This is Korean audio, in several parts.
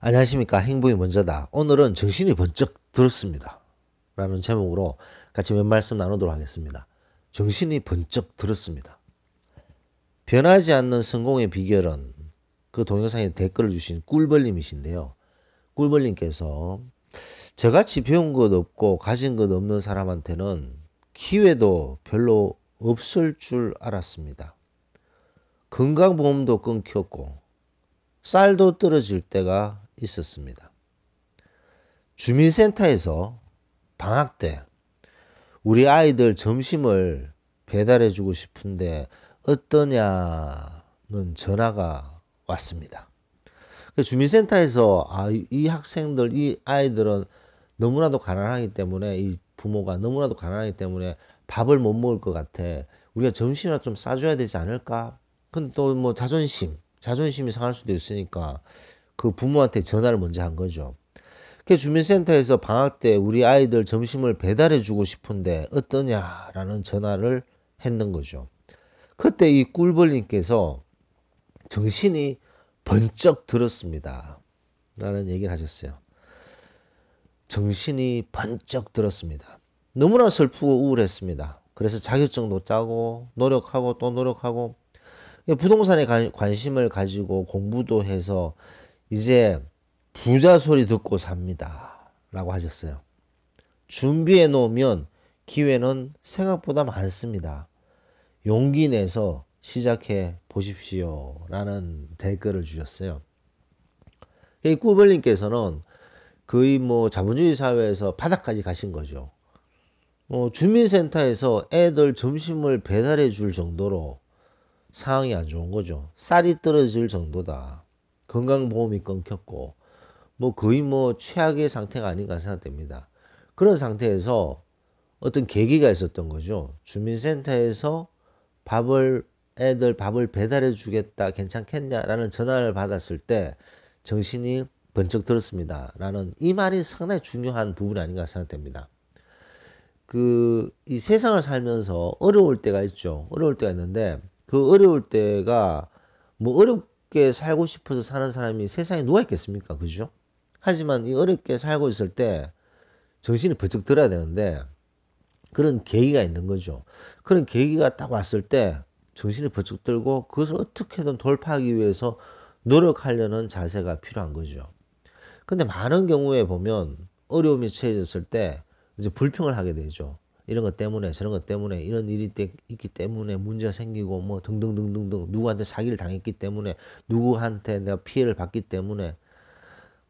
안녕하십니까. 행복이 먼저다. 오늘은 정신이 번쩍 들었습니다. 라는 제목으로 같이 몇 말씀 나누도록 하겠습니다. 정신이 번쩍 들었습니다. 변하지 않는 성공의 비결은 그 동영상에 댓글을 주신 꿀벌님이신데요. 꿀벌님께서 저같이 배운 것 없고 가진 것 없는 사람한테는 기회도 별로 없을 줄 알았습니다. 건강보험도 끊겼고 쌀도 떨어질 때가 있었습니다. 주민센터에서 방학 때 우리 아이들 점심을 배달해 주고 싶은데 어떠냐는 전화가 왔습니다. 주민센터에서 이 학생들, 이 아이들은 너무나도 가난하기 때문에 이 부모가 너무나도 가난하기 때문에 밥을 못 먹을 것 같아. 우리가 점심이나 좀 싸줘야 되지 않을까? 근데 또 뭐 자존심이 상할 수도 있으니까 그 부모한테 전화를 먼저 한 거죠. 그 주민센터에서 방학 때 우리 아이들 점심을 배달해 주고 싶은데 어떠냐라는 전화를 했는 거죠. 그때 이 꿀벌님께서 정신이 번쩍 들었습니다. 라는 얘기를 하셨어요. 정신이 번쩍 들었습니다. 너무나 슬프고 우울했습니다. 그래서 자격증도 짜고 노력하고 또 노력하고 부동산에 관심을 가지고 공부도 해서 이제 부자 소리 듣고 삽니다. 라고 하셨어요. 준비해 놓으면 기회는 생각보다 많습니다. 용기 내서 시작해 보십시오. 라는 댓글을 주셨어요. 이 꾸벌님께서는 거의 뭐 자본주의 사회에서 바닥까지 가신 거죠. 주민센터에서 애들 점심을 배달해 줄 정도로 상황이 안 좋은 거죠. 쌀이 떨어질 정도다. 건강보험이 끊겼고 뭐 거의 뭐 최악의 상태가 아닌가 생각됩니다. 그런 상태에서 어떤 계기가 있었던 거죠. 주민센터에서 애들 밥을 배달해 주겠다, 괜찮겠냐라는 전화를 받았을 때 정신이 번쩍 들었습니다. 라는 이 말이 상당히 중요한 부분이 아닌가 생각됩니다. 이 세상을 살면서 어려울 때가 있죠. 어려울 때가 있는데 그 어려울 때가 뭐 어렵게 살고 싶어서 사는 사람이 세상에 누가 있겠습니까? 그죠? 하지만 이 어렵게 살고 있을 때 정신이 번쩍 들어야 되는데 그런 계기가 있는 거죠. 그런 계기가 딱 왔을 때 정신이 번쩍 들고 그것을 어떻게든 돌파하기 위해서 노력하려는 자세가 필요한 거죠. 근데 많은 경우에 보면 어려움이 처해졌을 때 이제 불평을 하게 되죠. 이런 것 때문에 저런 것 때문에 이런 일이 있기 때문에 문제가 생기고 뭐 등등등등등 누구한테 사기를 당했기 때문에 누구한테 내가 피해를 받기 때문에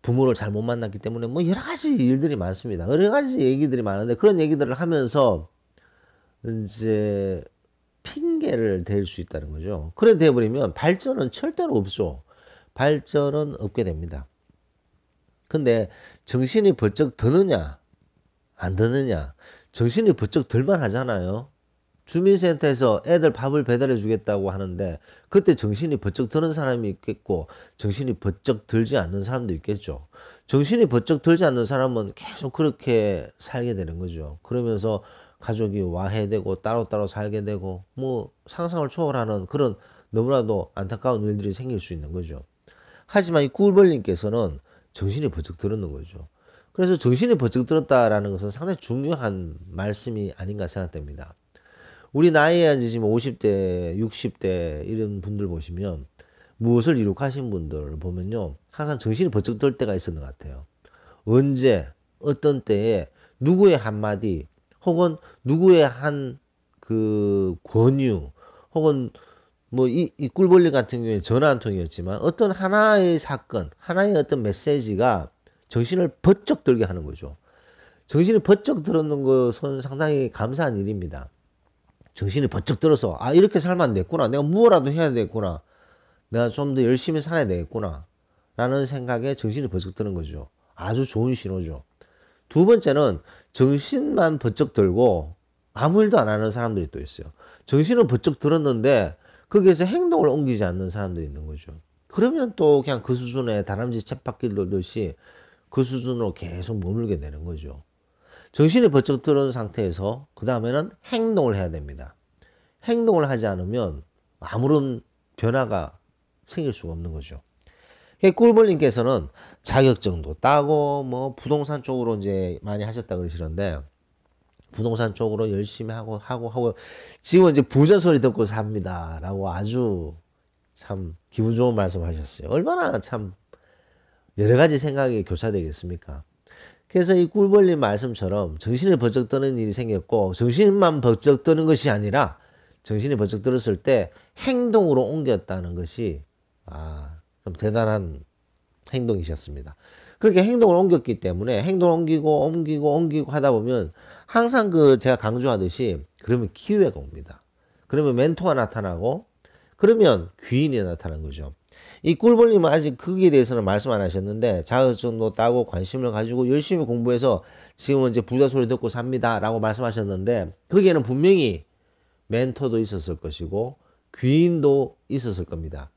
부모를 잘못 만났기 때문에 뭐 여러 가지 일들이 많습니다. 여러 가지 얘기들이 많은데 그런 얘기들을 하면서 이제 핑계를 댈 수 있다는 거죠. 그래 돼버리면 발전은 절대로 없죠. 발전은 없게 됩니다. 근데 정신이 번쩍 드느냐 안 드느냐 정신이 번쩍 들만 하잖아요. 주민센터에서 애들 밥을 배달해 주겠다고 하는데 그때 정신이 번쩍 드는 사람이 있겠고 정신이 번쩍 들지 않는 사람도 있겠죠. 정신이 번쩍 들지 않는 사람은 계속 그렇게 살게 되는 거죠. 그러면서 가족이 와해되고 따로따로 살게 되고 뭐 상상을 초월하는 그런 너무나도 안타까운 일들이 생길 수 있는 거죠. 하지만 이 꿀벌님께서는 정신이 번쩍 들었는 거죠. 그래서 정신이 번쩍 들었다라는 것은 상당히 중요한 말씀이 아닌가 생각됩니다. 우리 나이에 이제 지금 50대, 60대 이런 분들 보시면 무엇을 이룩하신 분들 보면요. 항상 정신이 번쩍 들 때가 있었는 것 같아요. 언제, 어떤 때에 누구의 한마디 혹은 누구의 한 그 권유 혹은 뭐 이 꿀벌리 같은 경우에 전화 한 통이었지만 어떤 하나의 사건, 하나의 어떤 메시지가 정신을 번쩍 들게 하는 거죠. 정신이 번쩍 들었는 것은 상당히 감사한 일입니다. 정신이 번쩍 들어서 이렇게 살면 안 됐구나. 내가 무엇라도 해야 되겠구나. 내가 좀 더 열심히 살아야 되겠구나. 라는 생각에 정신이 번쩍 드는 거죠. 아주 좋은 신호죠. 두 번째는 정신만 번쩍 들고 아무 일도 안 하는 사람들이 또 있어요. 정신은 번쩍 들었는데 거기에서 행동을 옮기지 않는 사람들이 있는 거죠. 그러면 또 그냥 그 수준에 다람쥐 쳇바퀴 돌듯이 그 수준으로 계속 머물게 되는 거죠. 정신이 번쩍 들은 상태에서 그 다음에는 행동을 해야 됩니다. 행동을 하지 않으면 아무런 변화가 생길 수가 없는 거죠. 꿀벌님께서는 자격증도 따고 뭐 부동산 쪽으로 이제 많이 하셨다 그러시는데 부동산 쪽으로 열심히 하고 지금 이제 부자 소리 듣고 삽니다라고 아주 참 기분 좋은 말씀하셨어요. 얼마나 참 여러 가지 생각이 교차되겠습니까? 그래서 이 꿀벌님 말씀처럼 정신이 번쩍 드는 일이 생겼고 정신만 번쩍 드는 것이 아니라 정신이 번쩍 들었을 때 행동으로 옮겼다는 것이 좀 대단한 행동이셨습니다. 그렇게 행동을 옮겼기 때문에 행동을 옮기고 하다 보면 항상 그 제가 강조하듯이 그러면 기회가 옵니다. 그러면 멘토가 나타나고 그러면 귀인이 나타나는 거죠. 이 꿀벌님은 아직 거기에 대해서는 말씀 안 하셨는데 자격증도 따고 관심을 가지고 열심히 공부해서 지금은 이제 부자 소리 듣고 삽니다 라고 말씀하셨는데 거기에는 분명히 멘토도 있었을 것이고 귀인도 있었을 겁니다.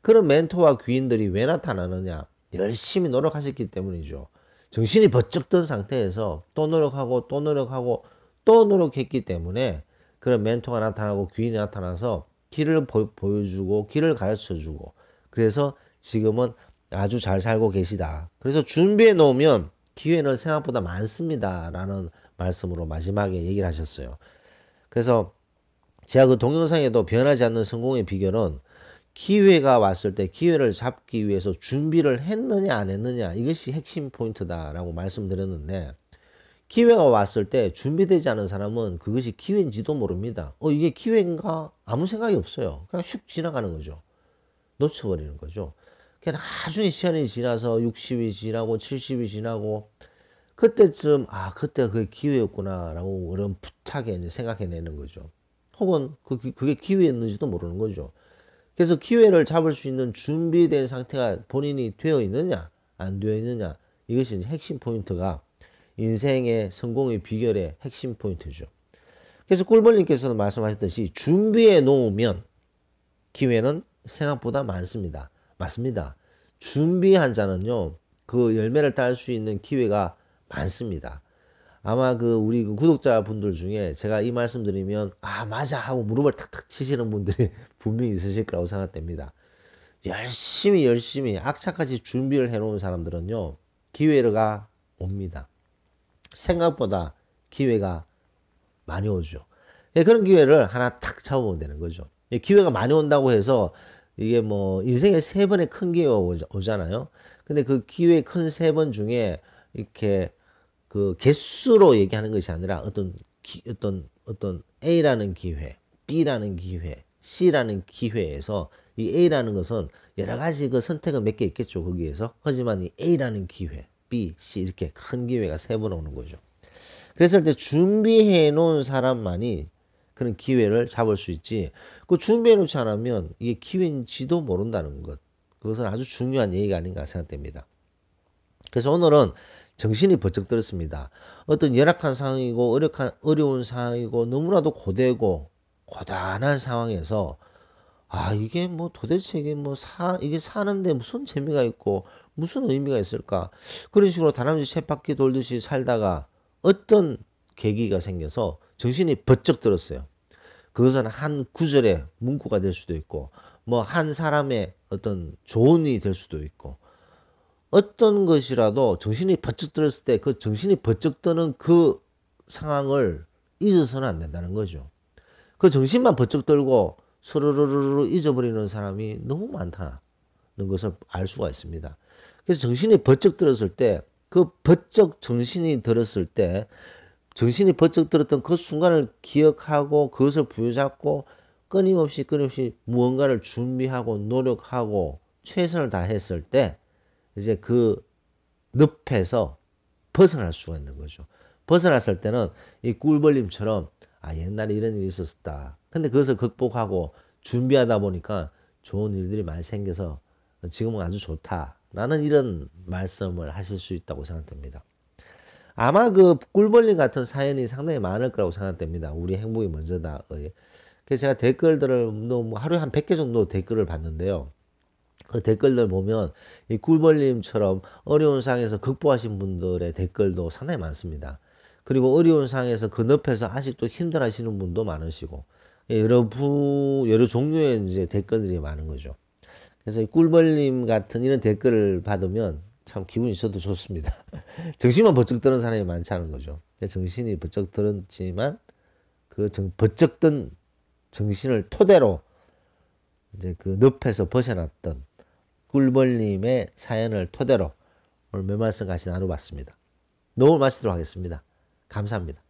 그런 멘토와 귀인들이 왜 나타나느냐? 열심히 노력하셨기 때문이죠. 정신이 번쩍 든 상태에서 또 노력하고 또 노력하고 또 노력했기 때문에 그런 멘토가 나타나고 귀인이 나타나서 길을 보여주고 길을 가르쳐주고 그래서 지금은 아주 잘 살고 계시다. 그래서 준비해 놓으면 기회는 생각보다 많습니다. 라는 말씀으로 마지막에 얘기를 하셨어요. 그래서 제가 그 동영상에도 변하지 않는 성공의 비결은 기회가 왔을 때 기회를 잡기 위해서 준비를 했느냐 안 했느냐 이것이 핵심 포인트다라고 말씀드렸는데 기회가 왔을 때 준비되지 않은 사람은 그것이 기회인지도 모릅니다. 이게 기회인가? 아무 생각이 없어요. 그냥 슉 지나가는 거죠. 놓쳐버리는 거죠. 그냥 나중에 시간이 지나서 60이 지나고 70이 지나고 그때쯤 그때 그게 기회였구나라고 어렴풋하게 이제 생각해내는 거죠. 혹은 그게 기회였는지도 모르는 거죠. 그래서 기회를 잡을 수 있는 준비된 상태가 본인이 되어 있느냐 안 되어 있느냐 이것이 이제 핵심 포인트가 인생의 성공의 비결의 핵심 포인트죠. 그래서 꿀벌님께서는 말씀하셨듯이 준비해 놓으면 기회는 생각보다 많습니다. 맞습니다. 준비한 자는요 그 열매를 딸 수 있는 기회가 많습니다. 아마 우리 구독자분들 중에 제가 이 말씀 드리면 맞아 하고 무릎을 탁탁 치시는 분들이 분명히 있으실 거라고 생각됩니다. 열심히 악착같이 준비를 해놓은 사람들은요 기회가 옵니다. 생각보다 기회가 많이 오죠. 그런 기회를 하나 탁 잡으면 되는 거죠. 기회가 많이 온다고 해서 이게 뭐 인생에 3번의 큰 기회가 오잖아요. 근데 그 기회 큰 3번 중에 이렇게 그 개수로 얘기하는 것이 아니라 어떤 A라는 기회, B라는 기회, C라는 기회에서 이 A라는 것은 여러 가지 그 선택은 몇 개 있겠죠 거기에서. 하지만 이 A라는 기회, B, C 이렇게 큰 기회가 3번 오는 거죠. 그랬을 때 준비해 놓은 사람만이 그런 기회를 잡을 수 있지. 그 준비해 놓지 않으면 이게 기회인지도 모른다는 것. 그것은 아주 중요한 얘기가 아닌가 생각됩니다. 그래서 오늘은 정신이 번쩍 들었습니다. 어떤 열악한 상황이고 어려운 상황이고 너무나도 고되고 고단한 상황에서 이게 뭐 도대체 이게 사는데 무슨 재미가 있고 무슨 의미가 있을까? 그런 식으로 다람쥐 쳇바퀴 돌듯이 살다가 어떤 계기가 생겨서 정신이 번쩍 들었어요. 그것은 한 구절의 문구가 될 수도 있고 뭐 한 사람의 어떤 조언이 될 수도 있고 어떤 것이라도 정신이 번쩍 들었을 때 그 정신이 번쩍 드는 그 상황을 잊어서는 안 된다는 거죠. 그 정신만 번쩍 들고 스르르르 잊어버리는 사람이 너무 많다는 것을 알 수가 있습니다. 그래서 정신이 번쩍 들었을 때 그 번쩍 정신이 들었을 때 정신이 번쩍 들었던 그 순간을 기억하고 그것을 부여잡고 끊임없이 무언가를 준비하고 노력하고 최선을 다했을 때 이제 그 늪에서 벗어날 수가 있는 거죠. 벗어났을 때는 이 꿀벌님처럼 옛날에 이런 일이 있었다. 근데 그것을 극복하고 준비하다 보니까 좋은 일들이 많이 생겨서 지금은 아주 좋다라는 이런 말씀을 하실 수 있다고 생각됩니다. 아마 그 꿀벌님 같은 사연이 상당히 많을 거라고 생각됩니다. 우리 행복이 먼저다. 그래서 제가 댓글들을 하루에 한 100개 정도 댓글을 봤는데요. 그 댓글들 보면 이 꿀벌님처럼 어려운 상황에서 극복하신 분들의 댓글도 상당히 많습니다. 그리고 어려운 상황에서 그 늪에서 아직도 힘들어하시는 분도 많으시고 여러 종류의 이제 댓글들이 많은 거죠. 그래서 이 꿀벌님 같은 이런 댓글을 받으면 참 기분이 저도 좋습니다. 정신만 번쩍 드는 사람이 많지 않은 거죠. 정신이 번쩍 들었지만 그 번쩍 든 정신을 토대로 이제 그 늪에서 벗어났던 꿀벌님의 사연을 토대로 오늘 몇 말씀 같이 나눠봤습니다. 노을 마치도록 하겠습니다. 감사합니다.